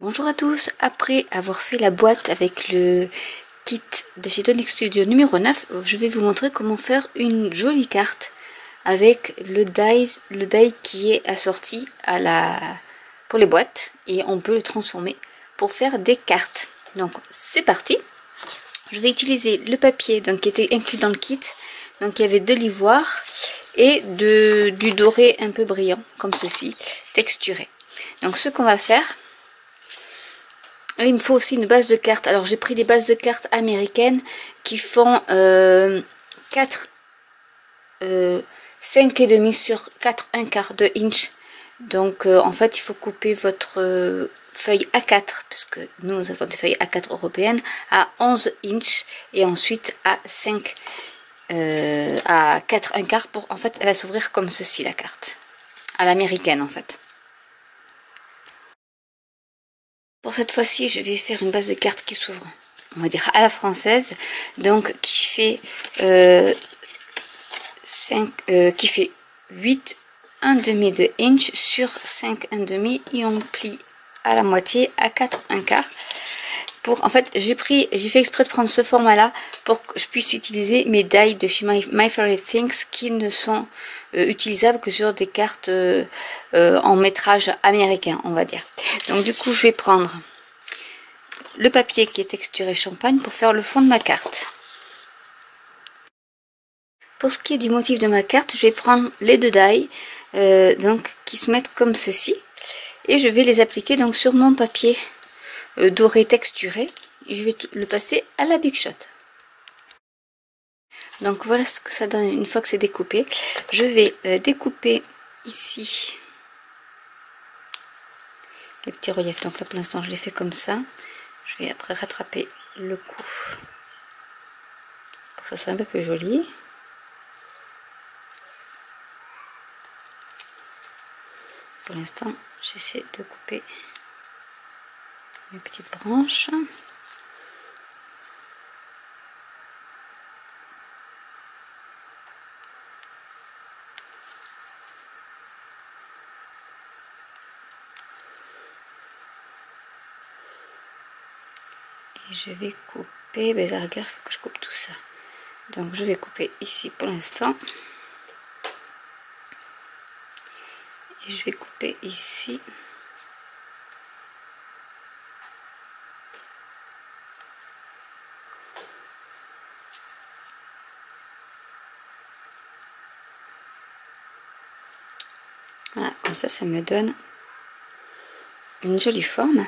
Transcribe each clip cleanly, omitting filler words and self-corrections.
Bonjour à tous, après avoir fait la boîte avec le kit de chez Tonic Studio numéro 9, je vais vous montrer comment faire une jolie carte avec le die qui est assorti pour les boîtes et on peut le transformer pour faire des cartes. Donc c'est parti. Je vais utiliser le papier donc, qui était inclus dans le kit. Donc il y avait de l'ivoire et du doré un peu brillant comme ceci, texturé. Donc ce qu'on va faire, il me faut aussi une base de cartes. Alors j'ai pris des bases de cartes américaines qui font 5,5 sur 4 1/4 de inch. Donc en fait il faut couper votre feuille A4, puisque nous avons des feuilles A4 européennes, à 11 inch et ensuite à 5 à 4 1/4 pour en fait elle va s'ouvrir comme ceci la carte. À l'américaine en fait. Pour cette fois-ci, je vais faire une base de cartes qui s'ouvre, on va dire à la française, donc qui fait 8 1/2 de inch sur 5 1/2 et on plie à la moitié à 4 1/4. Pour en fait, j'ai fait exprès de prendre ce format-là pour que je puisse utiliser mes die de chez My Favorite Things qui ne sont utilisables que sur des cartes en métrage américain, on va dire. Donc du coup, je vais prendre le papier qui est texturé champagne pour faire le fond de ma carte. Pour ce qui est du motif de ma carte, je vais prendre les deux die donc qui se mettent comme ceci et je vais les appliquer donc sur mon papier doré texturé et je vais le passer à la Big Shot. Donc voilà ce que ça donne une fois que c'est découpé. Je vais découper ici les petits reliefs. Donc là pour l'instant je les fais comme ça. Je vais après rattraper le cou pour que ça soit un peu plus joli. Pour l'instant j'essaie de couper mes petites branches. Et je vais couper, ben la rigueur, il faut que je coupe tout ça. Donc je vais couper ici pour l'instant. Et je vais couper ici. Voilà, comme ça me donne une jolie forme.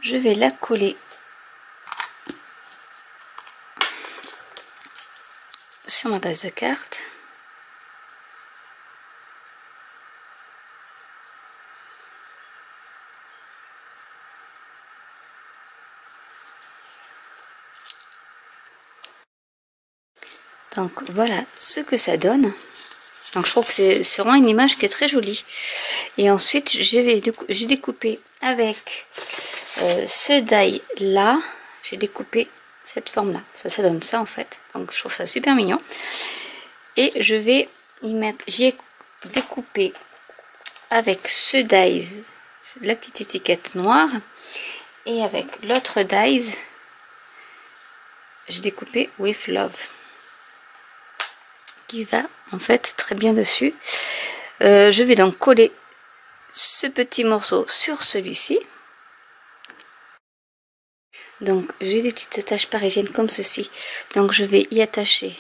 Je vais la coller sur ma base de carte. Donc voilà ce que ça donne. Donc je trouve que c'est vraiment une image qui est très jolie. Et ensuite j'ai découpé avec ce die là, j'ai découpé cette forme là. Ça donne ça en fait. Donc je trouve ça super mignon. Et je vais y mettre, j'ai découpé avec ce die la petite étiquette noire et avec l'autre die j'ai découpé with love qui va en fait très bien dessus. Je vais donc coller ce petit morceau sur celui-ci. Donc j'ai des petites attaches parisiennes comme ceci, donc je vais y attacher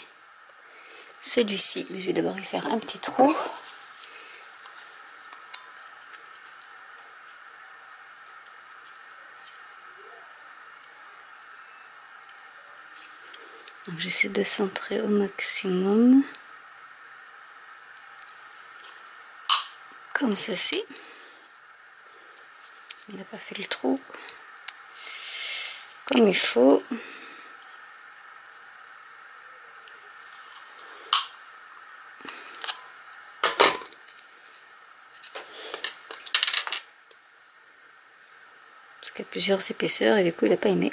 celui-ci, mais je vais d'abord y faire un petit trou. Donc j'essaie de centrer au maximum, comme ceci. Il n'a pas fait le trou comme il faut. Parce qu'il y a plusieurs épaisseurs et du coup il n'a pas aimé.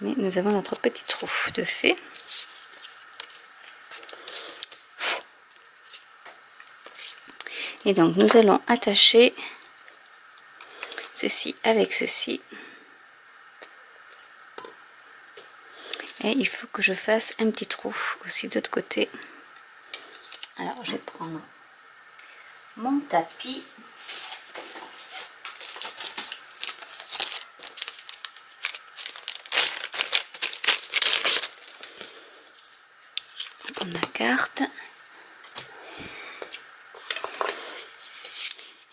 Mais nous avons notre petit trou de fait. Et donc nous allons attacher ceci avec ceci. Et il faut que je fasse un petit trou aussi de l'autre côté. Alors je vais prendre mon tapis. Je vais prendre ma carte.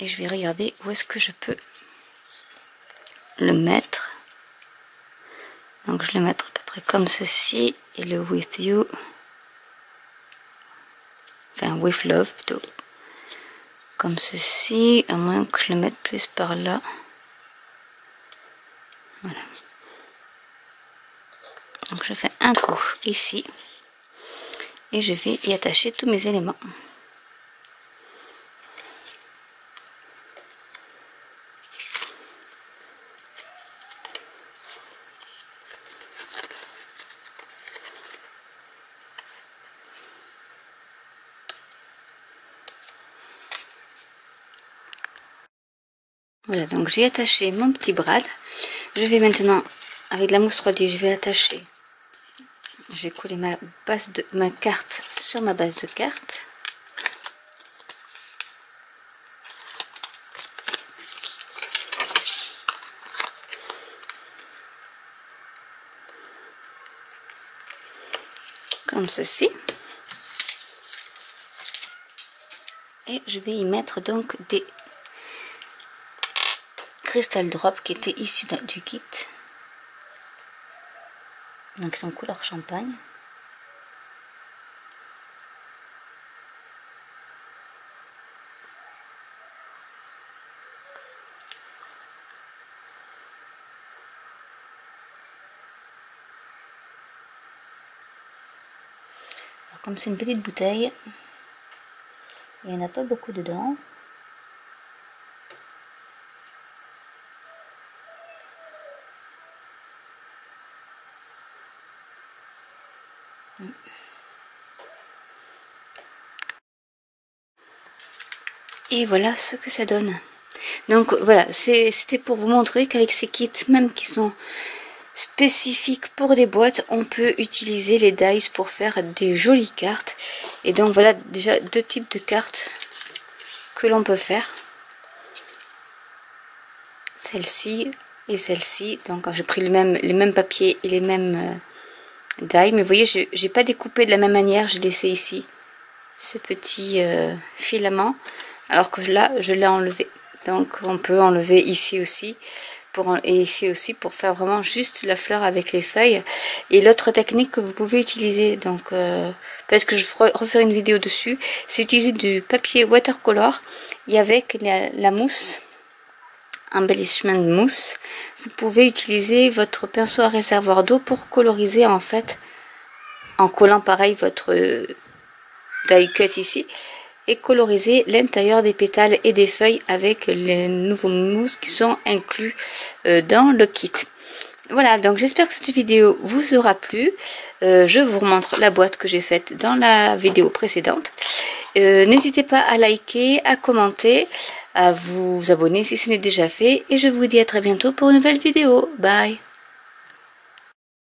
Et je vais regarder où est-ce que je peux le mettre. Donc je vais le mettre à peu près comme ceci. Et le with you. Enfin with love plutôt. Comme ceci. À moins que je le mette plus par là. Voilà. Donc je fais un trou ici. Et je vais y attacher tous mes éléments. Voilà, donc j'ai attaché mon petit brad. Je vais maintenant, avec la mousse 3D, je vais attacher. Je vais coller ma carte sur ma base de carte. Comme ceci. Et je vais y mettre donc des Crystal Drop qui étaient issus du kit. Donc ils sont couleur champagne. Alors, comme c'est une petite bouteille, il n'y en a pas beaucoup dedans. Et voilà ce que ça donne. Donc voilà, c'était pour vous montrer qu'avec ces kits, même qui sont spécifiques pour des boîtes, on peut utiliser les dies pour faire des jolies cartes. Et donc voilà déjà deux types de cartes que l'on peut faire. Celle-ci et celle-ci. Donc j'ai pris les mêmes papiers et les mêmes die. Mais vous voyez, j'ai pas découpé de la même manière. J'ai laissé ici ce petit filament. Alors que là, je l'ai enlevé. Donc on peut enlever ici aussi. Et ici aussi pour faire vraiment juste la fleur avec les feuilles. Et l'autre technique que vous pouvez utiliser, donc peut-être que je referai une vidéo dessus, c'est utiliser du papier watercolor et avec la mousse, embellishment mousse, vous pouvez utiliser votre pinceau à réservoir d'eau pour coloriser en fait, en collant pareil votre die cut ici, et coloriser l'intérieur des pétales et des feuilles avec les nouveaux mousses qui sont inclus dans le kit. Voilà, donc j'espère que cette vidéo vous aura plu. Je vous remontre la boîte que j'ai faite dans la vidéo précédente. N'hésitez pas à liker, à commenter, à vous abonner si ce n'est déjà fait. Et je vous dis à très bientôt pour une nouvelle vidéo. Bye!